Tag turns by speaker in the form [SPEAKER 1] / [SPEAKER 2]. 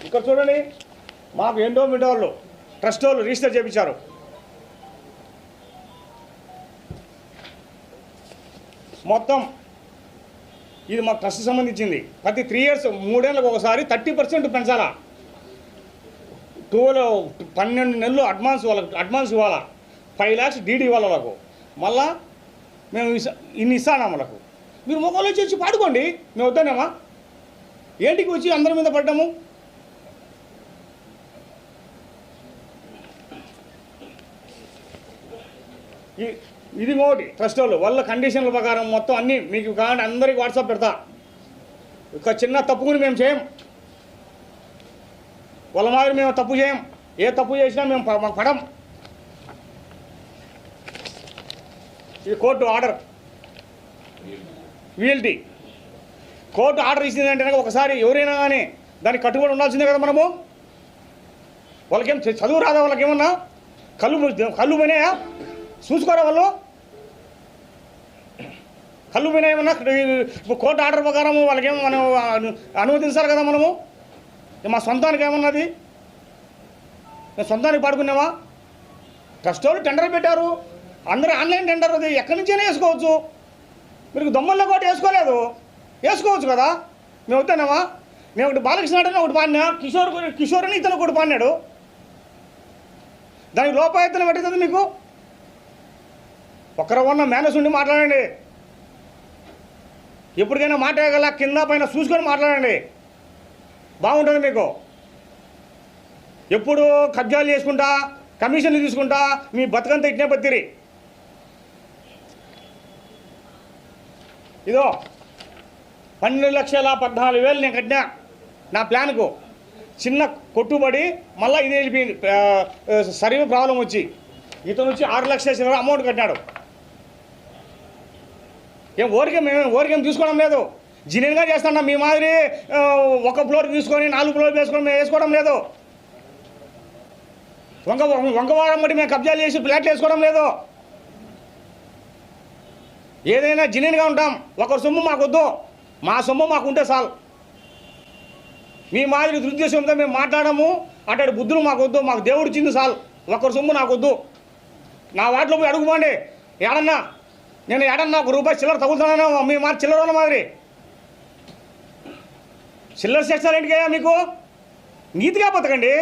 [SPEAKER 1] ఇక్కడ చూడండి, మాకు ఎండోమెంట్ వాళ్ళు ట్రస్ట్ వాళ్ళు రిజిస్టర్ చేయించారు. మొత్తం ఇది మాకు ట్రస్ట్ సంబంధించింది. ప్రతి 3 years 3 ఏళ్ళకు ఒకసారి 30% పెంచాలా. 12 నెలలు అడ్వాన్స్ ఇవ్వాలా. 5 lakhs డీడీ ఇవ్వాలి వాళ్ళకు. మళ్ళా మేము ఇన్ని ఇస్తాను వాళ్ళకు. మీరు మొక్కలు వచ్చి పాడుకోండి, మేము వద్దానేమా? ఏంటికి వచ్చి అందరి మీద పడ్డాము? ఇది ఇంకోటి ట్రస్ట్ వాళ్ళు వాళ్ళ కండిషన్ల ప్రకారం మొత్తం అన్నీ మీకు కావాలంటే అందరికీ వాట్సాప్ పెడతా. ఒక చిన్న తప్పుకుని మేము చేయం, వాళ్ళ మాదిరి మేము తప్పు చేయం. ఏ తప్పు చేసినా మేము మాకు పడం. ఇది కోర్టు ఆర్డర్, వీఎల్టీ కోర్టు ఆర్డర్ ఇచ్చిందంటే ఒకసారి ఎవరైనా కానీ దానికి కట్టుబడి ఉండాల్సిందే కదా మనము. వాళ్ళకేం చదువు రాదా? వాళ్ళకేమన్నా కళ్ళు పోయినాయా? చూసుకోరా వాళ్ళు కళ్ళు పోయినాయేమన్నా? కోర్టు ఆర్డర్ ప్రకారం వాళ్ళకేమో మనం అనుమతించాలి కదా మనము. మా సొంతానికి ఏమన్నది? మేము సొంతానికి పాడుకున్నామా? ట్రస్ట్ వాళ్ళు టెండర్ పెట్టారు, అందరూ ఆన్లైన్ టెండర్, అది ఎక్కడి నుంచైనా వేసుకోవచ్చు. మీరు దొమ్మల్లో కూడా వేసుకోలేదు, వేసుకోవచ్చు కదా. మేము వద్దానేమా? మేము ఒకటి బాలకృష్ణ అంటే ఒకటి పాడినా, కిషోర్ అని ఇతను ఒకటి పాడినాడు. దానికి లోపాయత్తనం పెట్టేది మీకు. ఒక్కరు ఉన్న మేనస్ ఉండి మాట్లాడండి. ఎప్పటికైనా మాట్లాడగల కింద పైన చూసుకొని మాట్లాడండి, బాగుంటుంది మీకు. ఎప్పుడు కబ్జాలు చేసుకుంటా కమిషన్లు తీసుకుంటా మీ బతుకంతా ఇట్నే బతిరి. ఇదో 12,14,000 నేను కట్టినా నా ప్లాన్కు. చిన్న కొట్టుబడి మళ్ళీ ఇది వెళ్ళిపోయింది. సర్వే ప్రాబ్లం వచ్చి ఇతను వచ్చి 6 లక్షల అమౌంట్ కట్టినాడు. ఓరికేం తీసుకోవడం లేదు, జినియన్గా చేస్తున్నాం. మీ మాదిరి ఒక ఫ్లోర్ తీసుకొని 4 ఫ్లోర్ వేసుకొని మేము వేసుకోవడం లేదు. వంకవారం బట్టి మేము కబ్జాలు చేసి ఫ్లాట్లు వేసుకోవడం లేదు. ఏదైనా జినియన్గా ఉంటాం. ఒకరి సొమ్ము మాకొద్దు, మా సొమ్ము మాకు ఉంటే చాలు. మీ మాదిరి దురుద్దేశంతో మేము మాట్లాడము, అట్లాంటి బుద్ధులు మాకొద్దు. మాకు దేవుడు ఇచ్చింది చాలు, ఒకరి సొమ్ము నాకొద్దు. నా వాటిలో పోయి అడుగుపోండి. ఏడన్నా నేను ఏడన్నా ₹1 చిల్లర తగులుతున్నాను. మీ మాట చిల్లర వాళ్ళ మాదిరి చిల్లర చేస్తారేంటికయ్యా? మీకు నీతిగా బతకండి.